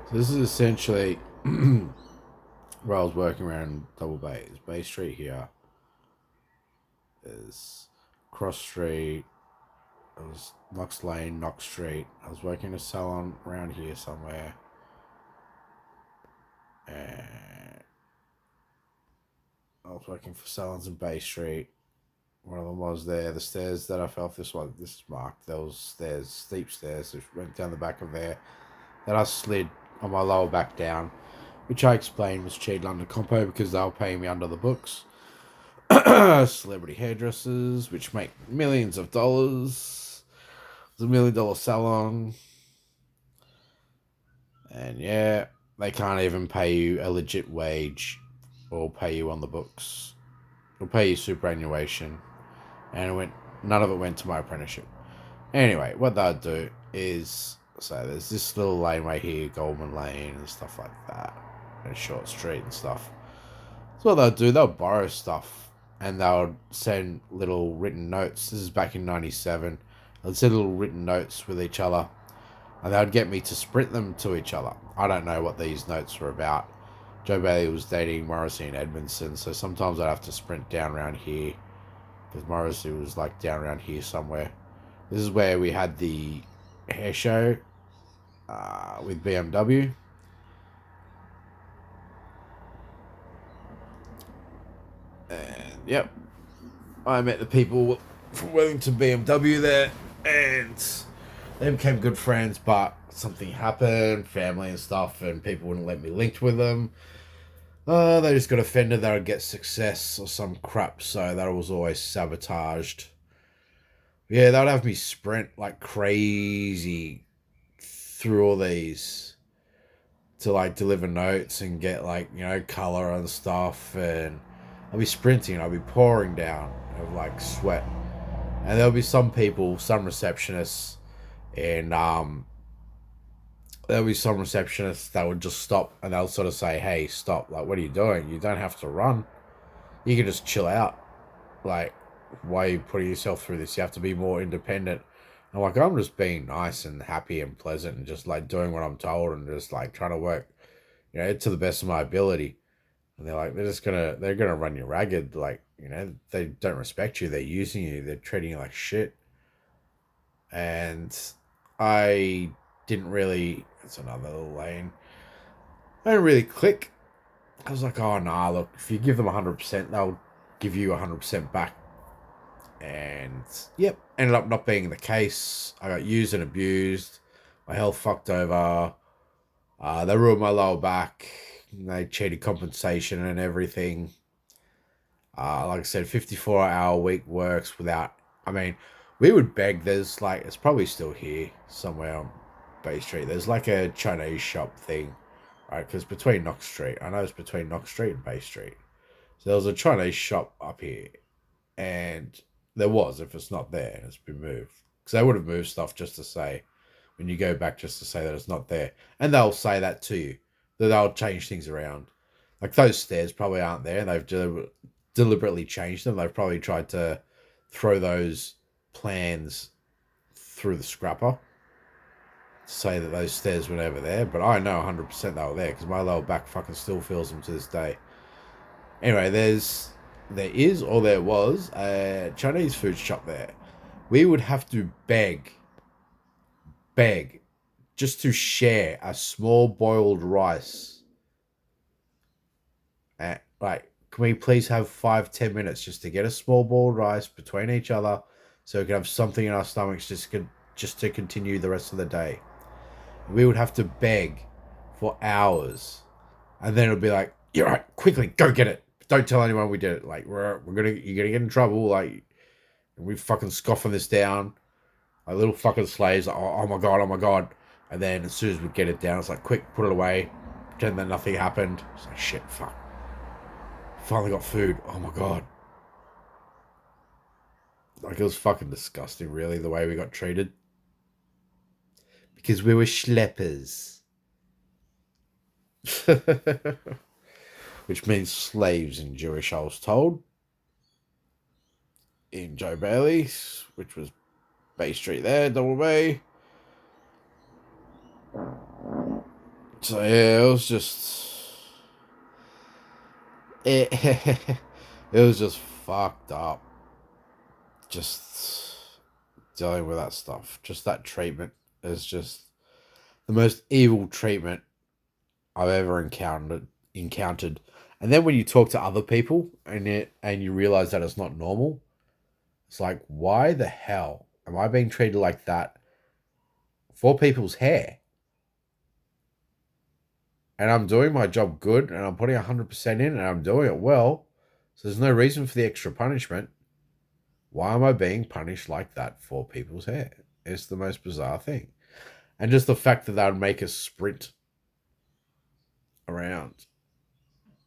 So this is essentially where I was working around Double Bay. Is Bay Street here. There's Cross Street. It was Knox Lane, Knox Street. I was working in a salon around here somewhere. And I was working for salons in Bay Street. One of them was there. The stairs that I fell off, this is marked. There was stairs, steep stairs that went down the back of there. That I slid on my lower back down, which I explained was cheating under compo because they were paying me under the books. Celebrity hairdressers, which make millions of dollars. It's $1 million salon. And yeah, they can't even pay you a legit wage or pay you on the books. They'll pay you superannuation. And none of it went to my apprenticeship. Anyway, what they'll do is, so there's this little laneway here, Goldman Lane and stuff like that, and Short Street and stuff. So what they'll do, they'll borrow stuff and they'll send little written notes. This is back in 97. They'll send little written notes with each other and they would get me to sprint them to each other. I don't know what these notes were about. Joe Bailey was dating Morrissey and Edmondson, so sometimes I'd have to sprint down around here because Morrissey was like down around here somewhere. This is where we had the hair show with BMW. And yep, I met the people from Wellington BMW there, and they became good friends. But something happened, family and stuff, and people wouldn't let me link with them. They just got offended that I'd get success or some crap, so that was always sabotaged. Yeah, they'd have me sprint like crazy through all these to like deliver notes and get like, color and stuff, and I'll be sprinting, I'll be pouring down of like sweat. And there'll be some people, some receptionists, and there'll be some receptionists that would just stop and they'll sort of say, "Hey, stop, like what are you doing? You don't have to run. You can just chill out. Like, why are you putting yourself through this? You have to be more independent." I'm like, I'm just being nice and happy and pleasant and just like doing what I'm told and just like trying to work, to the best of my ability. And they're like, they're gonna run you ragged. Like, they don't respect you. They're using you. They're treating you like shit. And I didn't really. It's another little lane. I didn't really click. I was like, oh nah, look, if you give them 100%, they'll give you 100% back. And yep, ended up not being the case. I got used and abused. My health fucked over. They ruined my lower back. They cheated compensation and everything. Like I said, 54-hour week works without. I mean, we would beg. There's like, it's probably still here somewhere on Bay Street. There's like a Chinese shop thing, right? Because between Knox Street, I know it's between Knox Street and Bay Street. So there was a Chinese shop up here, and there was, if it's not there, and it's been moved. Because they would have moved stuff just to say, when you go back, just to say that it's not there. And they'll say that to you, that they'll change things around. Like those stairs probably aren't there, and they've deliberately changed them. They've probably tried to throw those plans through the scrapper to say that those stairs were never there. But I know 100% they were there because my lower back fucking still feels them to this day. Anyway, there was a Chinese food shop there. We would have to beg, just to share a small boiled rice. Like, can we please have 5-10 minutes just to get a small boiled rice between each other, so we can have something in our stomachs just to continue the rest of the day. We would have to beg for hours, and then it'd be like, "You're right, quickly go get it. Don't tell anyone we did it. Like you're gonna get in trouble. Like, and we fucking scoffing this down, like little fucking slaves. Like, oh my god, oh my god." And then as soon as we get it down, it's like, quick, put it away, pretend that nothing happened. It's like, shit, fuck. Finally got food. Oh my god. Like, it was fucking disgusting, really, the way we got treated. Because we were schleppers. Which means slaves in Jewish, I was told. In Joe Bailey's, which was Bay Street there, Double Bay. So yeah, it was just it, it was just fucked up. Just dealing with that stuff. Just that treatment is just the most evil treatment I've ever encountered. And then when you talk to other people and you realize that it's not normal, it's like, why the hell am I being treated like that for people's hair? And I'm doing my job good and I'm putting 100% in and I'm doing it well. So there's no reason for the extra punishment. Why am I being punished like that for people's hair? It's the most bizarre thing. And just the fact that they would make us sprint around.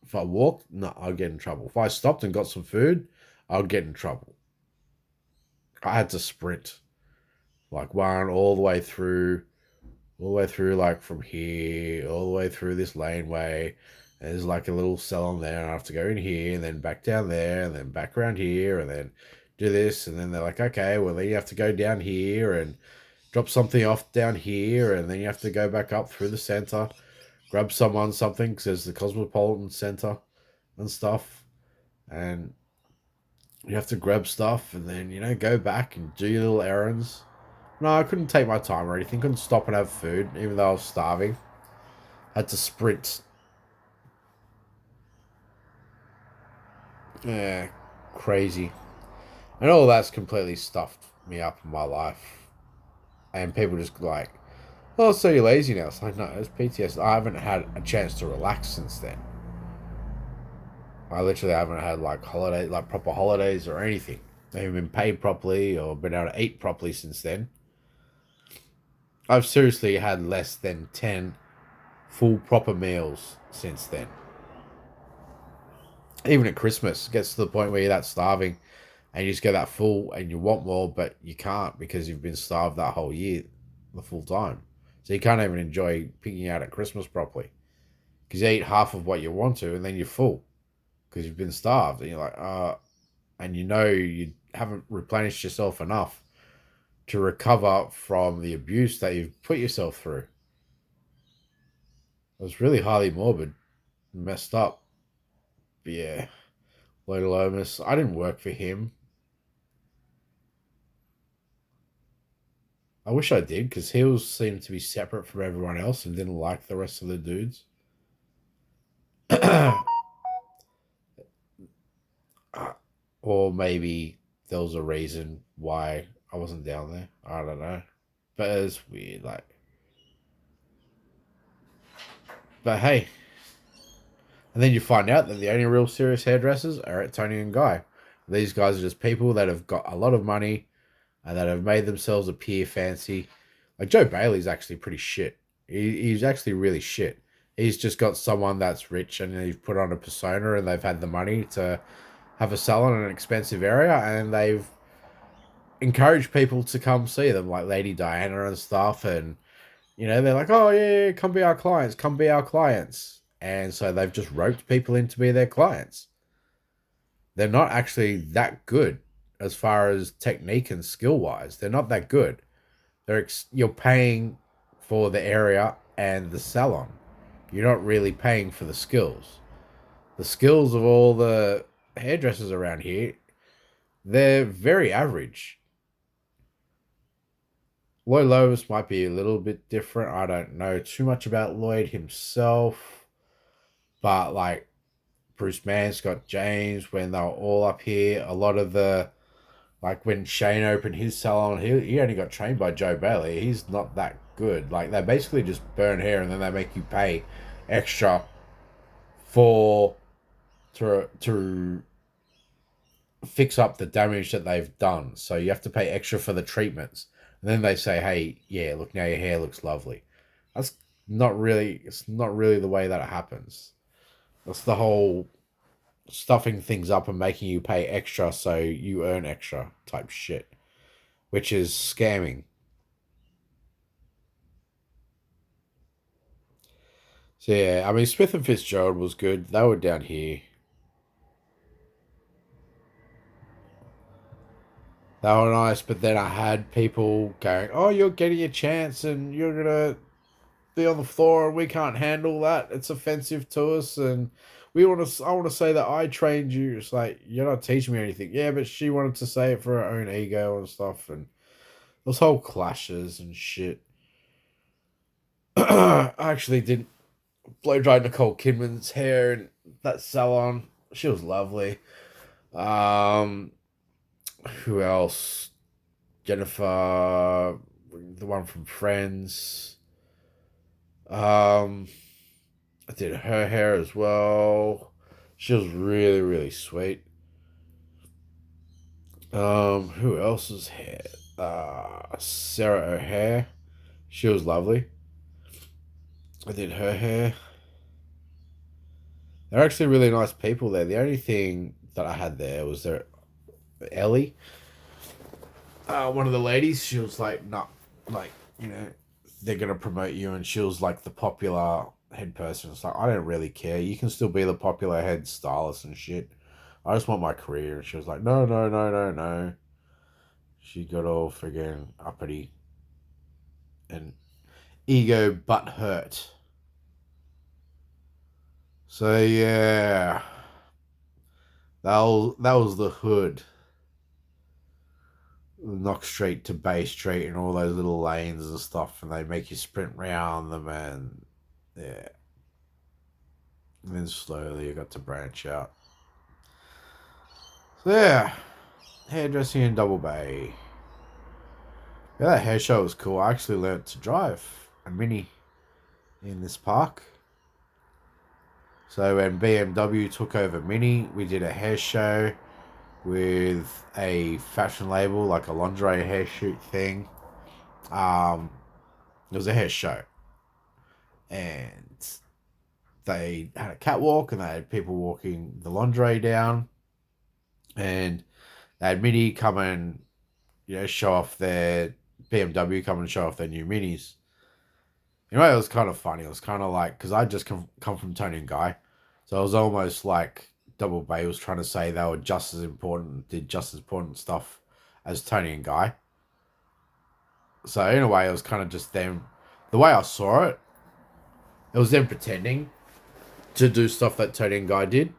If I walked, no, I'd get in trouble. If I stopped and got some food, I'd get in trouble. I had to sprint. Like one all the way through, like from here, all the way through this laneway. There's like a little salon there, and I have to go in here, and then back down there, and then back around here, and then do this. And then they're like, okay, well, then you have to go down here and drop something off down here, and then you have to go back up through the center, grab someone something, because there's the Cosmopolitan Center and stuff. And you have to grab stuff, and then, go back and do your little errands. No, I couldn't take my time or anything. Couldn't stop and have food, even though I was starving. Had to sprint. Yeah, crazy. And all that's completely stuffed me up in my life. And people just like, oh, so you're lazy now. It's like, no, it's PTSD. I haven't had a chance to relax since then. I literally haven't had like holidays, like proper holidays or anything. I haven't been paid properly or been able to eat properly since then. I've seriously had less than 10 full proper meals since then. Even at Christmas, it gets to the point where you're that starving and you just get that full and you want more, but you can't because you've been starved that whole year, the full time. So you can't even enjoy picking out at Christmas properly because you eat half of what you want to and then you're full because you've been starved and you're like, and you haven't replenished yourself enough to recover from the abuse that you've put yourself through. It was really highly morbid, messed up. But yeah, Lloyd Lomas, I didn't work for him. I wish I did because he was seemed to be separate from everyone else and didn't like the rest of the dudes. Or maybe there was a reason why I wasn't down there. I don't know. But it's weird, like. But hey, and then you find out that the only real serious hairdressers are at Tony and Guy. These guys are just people that have got a lot of money and that have made themselves appear fancy. Like Joe Bailey's actually pretty shit. He's actually really shit. He's just got someone that's rich and they've put on a persona and they've had the money to have a salon in an expensive area and they've encouraged people to come see them, like Lady Diana and stuff. And, they're like, oh, yeah, come be our clients, come be our clients. And so they've just roped people in to be their clients. They're not actually that good as far as technique and skill wise. They're not that good. You're paying for the area and the salon. You're not really paying for the skills. The skills of all the hairdressers around here, they're very average. Lloyd Lovis might be a little bit different. I don't know too much about Lloyd himself, but like Bruce Mann, Scott James, when they were all up here, a lot of the like when Shane opened his salon, he only got trained by Joe Bailey. He's not that good. Like they basically just burn hair and then they make you pay extra for to fix up the damage that they've done. So you have to pay extra for the treatments. And then they say, hey, yeah, look, now your hair looks lovely. That's it's not really the way that it happens. That's the whole stuffing things up and making you pay extra so you earn extra type shit, which is scamming. So yeah, I mean Smith and Fitzgerald was good. They were down here. They were nice, but then I had people going, "Oh, you're getting a chance, and you're gonna be on the floor and we can't handle that. It's offensive to us, and I want to say that I trained you. It's like, you're not teaching me anything. Yeah, but she wanted to say it for her own ego and stuff, and those whole clashes and shit. I actually did blow dry Nicole Kidman's hair in that salon. She was lovely. Um, who else? Jennifer, the one from Friends. Um, I did her hair as well. She was really, really sweet. Who else's hair? Sarah O'Hare. She was lovely. I did her hair. They're actually really nice people there. The only thing that I had there was Ellie, one of the ladies. She was like, not like, they're gonna promote you, and she was like the popular head person. It's like, I don't really care. You can still be the popular head stylist and shit. I just want my career. And she was like, no, no, no, no, no. She got all friggin' uppity and ego butt hurt. So yeah, that was the hood. Knock Street to Bay Street and all those little lanes and stuff, and they make you sprint round them, and yeah. And then slowly you got to branch out. So yeah, hairdressing in Double Bay. Yeah, that hair show was cool. I actually learnt to drive a Mini in this park. So when BMW took over Mini, we did a hair show with a fashion label, like a lingerie hair shoot thing. It was a hair show, and they had a catwalk, and they had people walking the lingerie down, and they had Mini come and show off their BMW, come and show off their new Minis. It was kind of funny. It was kind of like, because I just come from Tony and Guy, so it was almost like Double Bay was trying to say they were just as important, did just as important stuff as Tony and Guy. So in a way, it was kind of just them. The way I saw it, it was them pretending to do stuff that Tony and Guy did.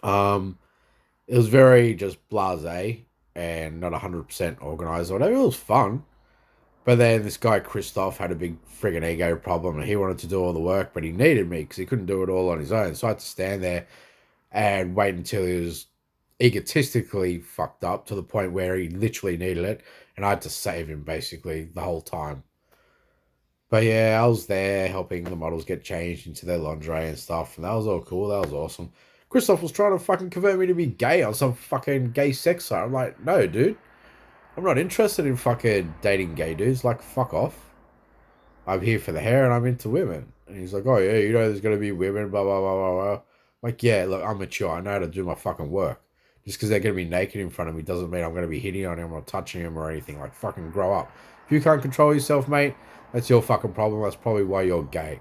It was very just blasé and not 100% organized or whatever. It was fun. But then this guy, Christoph, had a big friggin' ego problem, and he wanted to do all the work, but he needed me because he couldn't do it all on his own. So I had to stand there and wait until he was egotistically fucked up to the point where he literally needed it, and I had to save him basically the whole time. But yeah, I was there helping the models get changed into their lingerie and stuff, and that was all cool. That was awesome. Christoph was trying to fucking convert me to be gay on some fucking gay sex site. I'm like, no, dude. I'm not interested in fucking dating gay dudes. Like, fuck off. I'm here for the hair and I'm into women. And he's like, oh, yeah, there's going to be women, blah, blah, blah, blah, blah. Like, yeah, look, I'm mature. I know how to do my fucking work. Just because they're going to be naked in front of me doesn't mean I'm going to be hitting on him or touching him or anything. Like, fucking grow up. If you can't control yourself, mate, that's your fucking problem. That's probably why you're gay.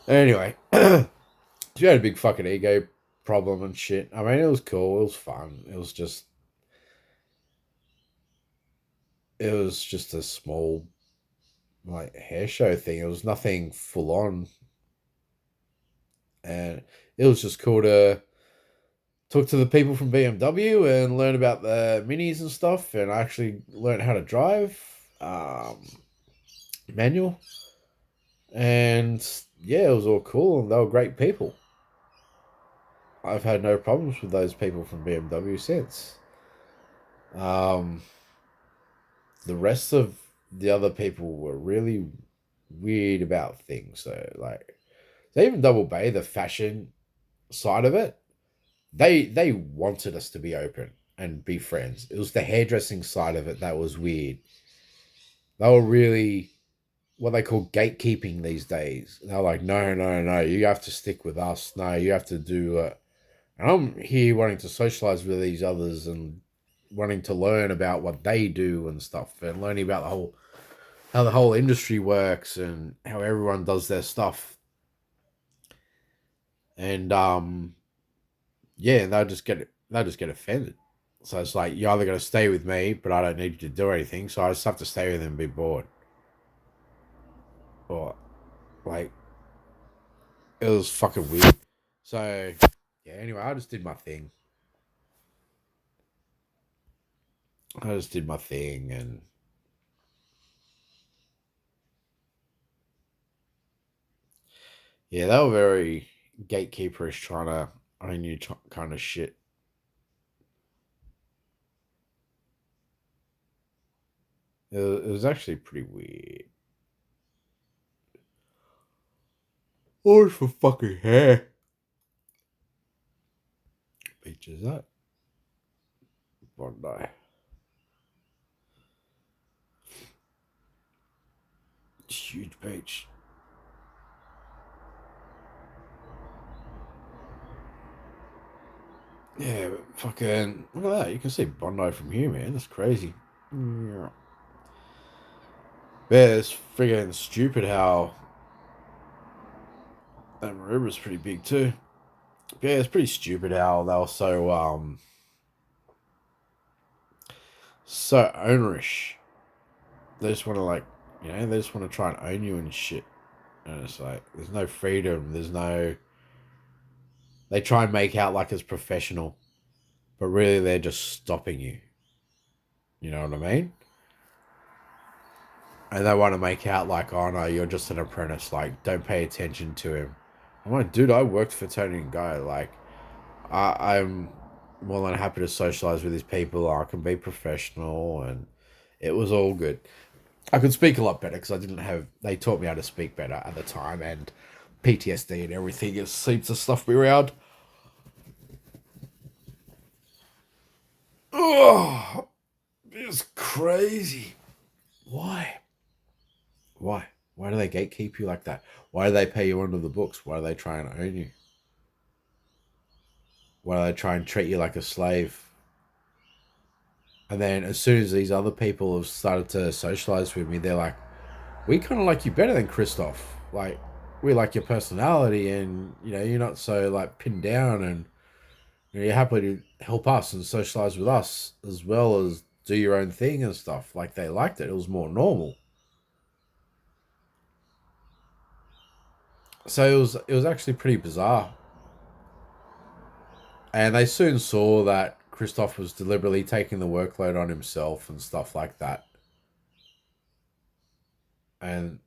Anyway, she had a big fucking ego problem and shit. I mean, it was cool. It was fun. It was just a small, like, hair show thing. It was nothing full on. And it was just cool to talk to the people from BMW and learn about the minis and stuff. And I actually learned how to drive manual. And yeah, it was all cool, and they were great people. I've had no problems with those people from BMW since. The rest of the other people were really weird about things. So even Double Bay, the fashion side of it, they wanted us to be open and be friends. It was the hairdressing side of it that was weird. They were really what they call gatekeeping these days. They're like, no, no, no, you have to stick with us. No, you have to do it. And I'm here wanting to socialize with these others and wanting to learn about what they do and stuff, and learning about how the whole industry works and how everyone does their stuff. And yeah, they'll just get offended. So it's like, you're either going to stay with me, but I don't need you to do anything. So I just have to stay with them and be bored. or like it was fucking weird. So yeah, anyway, I just did my thing. And yeah, they were very gatekeeperish, trying to own you kind of shit. It was actually pretty weird. Or for fucking hair. Beach is that? Bondi. It's a huge beach. Yeah, but fucking look at that. You can see Bondi from here, man. That's crazy. Yeah. Yeah, it's friggin' stupid how that river's pretty big too. Yeah, it's pretty stupid how they were so ownerish. They just want to they just want to try and own you and shit. And it's like there's no freedom. There's no. They try and make out like it's professional, but really they're just stopping you. You know what I mean? And they want to make out like, oh no, you're just an apprentice. Like, don't pay attention to him. I'm like, dude, I worked for Tony and Guy. Like, I'm more than happy to socialize with these people. I can be professional, and it was all good. I could speak a lot better because I didn't have. They taught me how to speak better at the time, and PTSD and everything. It seems to stuff me around. Oh, it's crazy. Why? Why? Why do they gatekeep you like that? Why do they pay you under the books? Why do they try and own you? Why do they try and treat you like a slave? And then as soon as these other people have started to socialize with me, they're like, we kind of like you better than Christoph. Like, we like your personality and, you're not so, like, pinned down and you're happy to help us and socialize with us as well as do your own thing and stuff. Like, they liked it. It was more normal. So it was actually pretty bizarre. And they soon saw that Christoph was deliberately taking the workload on himself and stuff like that. And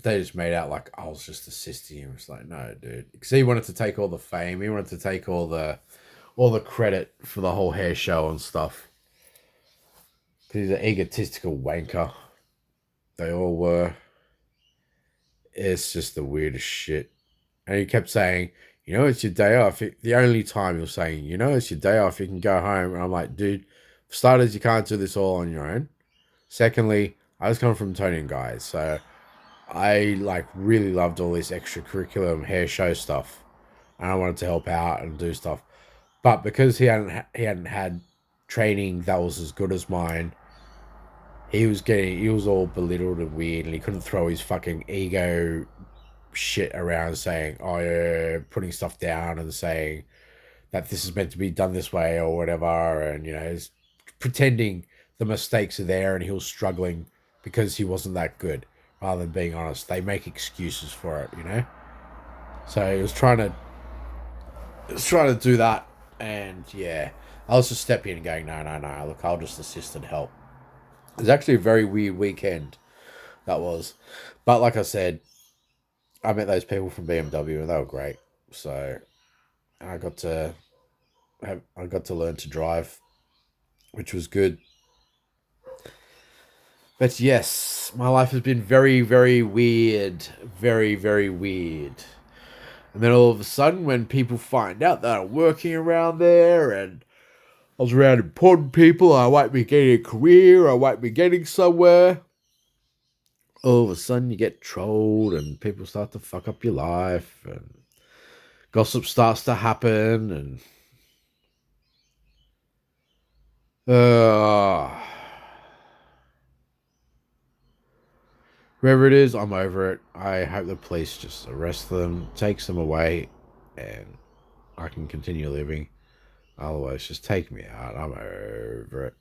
they just made out like I was just assisting him. It's like, no, dude. Because he wanted to take all the fame. He wanted to take all the credit for the whole hair show and stuff. Because he's an egotistical wanker. They all were. It's just the weirdest shit. And he kept saying, it's your day off. The only time he was saying, it's your day off. You can go home. And I'm like, dude, for starters, you can't do this all on your own. Secondly, I was coming from Tony and Guys, so I like really loved all this extracurricular hair show stuff, and I wanted to help out and do stuff. But because he hadn't had training that was as good as mine, he was all belittled and weird, and he couldn't throw his fucking ego shit around saying, oh yeah, putting stuff down and saying that this is meant to be done this way or whatever, and he's pretending the mistakes are there and he was struggling because he wasn't that good rather than being honest. They make excuses for it. So he was trying to do that, and yeah, I was just stepping in and going, no, no, no, look, I'll just assist and help. It was actually a very weird weekend, that was. But like I said, I met those people from BMW and they were great. So I got to learn to drive, which was good. But yes, my life has been very, very weird. Very, very weird. And then all of a sudden, when people find out that I'm working around there and I was around important people, I might be getting a career, I might be getting somewhere, all of a sudden you get trolled and people start to fuck up your life and gossip starts to happen and whoever it is, I'm over it. I hope the police just arrest them, takes them away, and I can continue living. Otherwise, just take me out. I'm over it.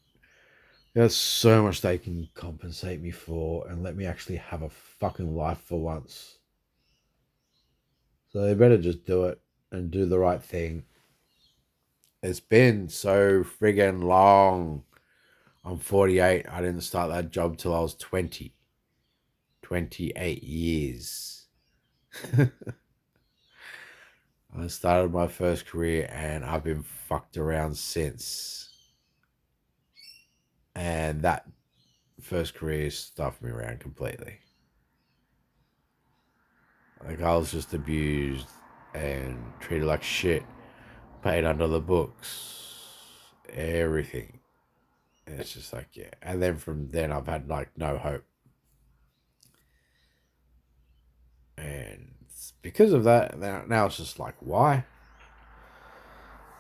There's so much they can compensate me for and let me actually have a fucking life for once. So they better just do it and do the right thing. It's been so friggin' long. I'm 48. I didn't start that job till I was 20. 28 years. I started my first career and I've been fucked around since. And that first career stuffed me around completely. Like I was just abused and treated like shit, paid under the books, everything. And it's just like, yeah. And then from then I've had like no hope. And because of that, now it's just like, why?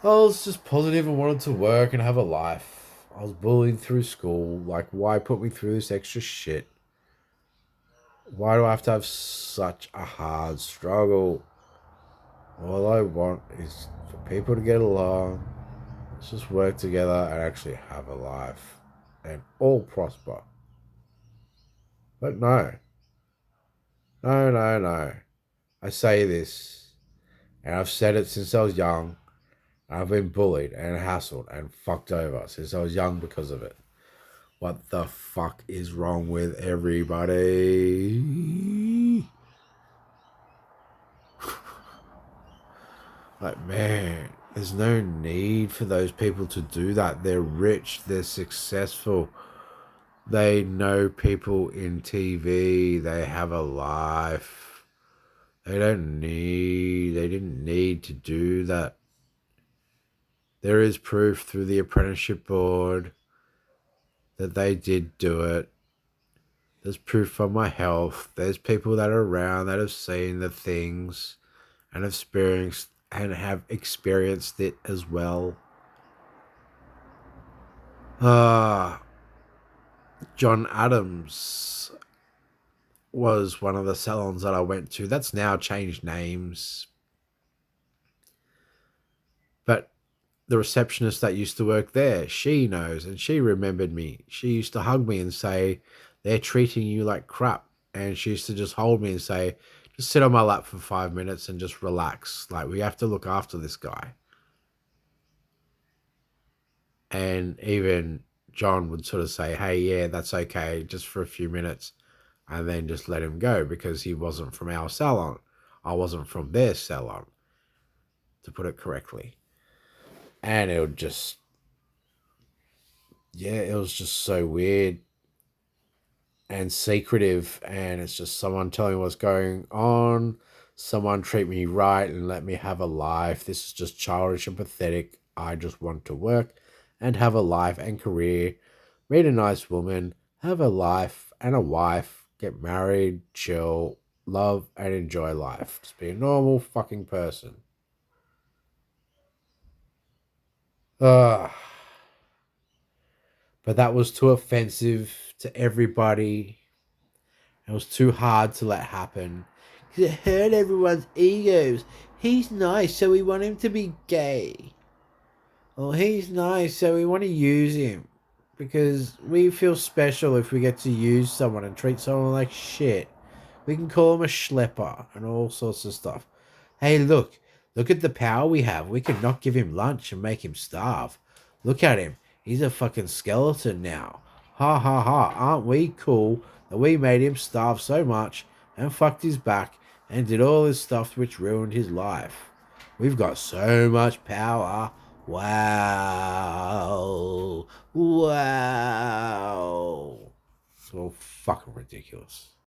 I was just positive and wanted to work and have a life. I was bullied through school. Like, why put me through this extra shit? Why do I have to have such a hard struggle? All I want is for people to get along. Let's just work together and actually have a life and all prosper. But no, no, no, no. I say this, and I've said it since I was young. I've been bullied and hassled and fucked over since I was young because of it. What the fuck is wrong with everybody? Like, man, there's no need for those people to do that. They're rich, they're successful, they know people in TV, they have a life. They didn't need to do that. There is proof through the apprenticeship board that they did do it. There's proof from my health. There's people that are around that have seen the things and have experienced it as well. Ah, John Adams was one of the salons that I went to. That's now changed names. But the receptionist that used to work there, she knows and she remembered me. She used to hug me and say, they're treating you like crap. And she used to just hold me and say, just sit on my lap for 5 minutes and just relax. Like, we have to look after this guy. And even John would sort of say, hey, yeah, that's okay, just for a few minutes. And then just let him go because he wasn't from our salon. I wasn't from their salon, to put it correctly. And it would just, yeah, it was just so weird and secretive. And it's just someone telling me what's going on. Someone treat me right and let me have a life. This is just childish and pathetic. I just want to work and have a life and career, meet a nice woman, have a life and a wife, get married, chill, love, and enjoy life. Just be a normal fucking person. Ugh. But that was too offensive to everybody. It was too hard to let happen. Because it hurt everyone's egos. He's nice, so we want him to be gay. Well, he's nice, so we want to use him. Because we feel special if we get to use someone and treat someone like shit. We can call him a schlepper and all sorts of stuff. Hey, look at the power we have. We can not give him lunch and make him starve. Look at him. He's a fucking skeleton now. Ha ha ha. Aren't we cool that we made him starve so much and fucked his back and did all this stuff which ruined his life? We've got so much power. Wow. Wow. It's all fucking ridiculous.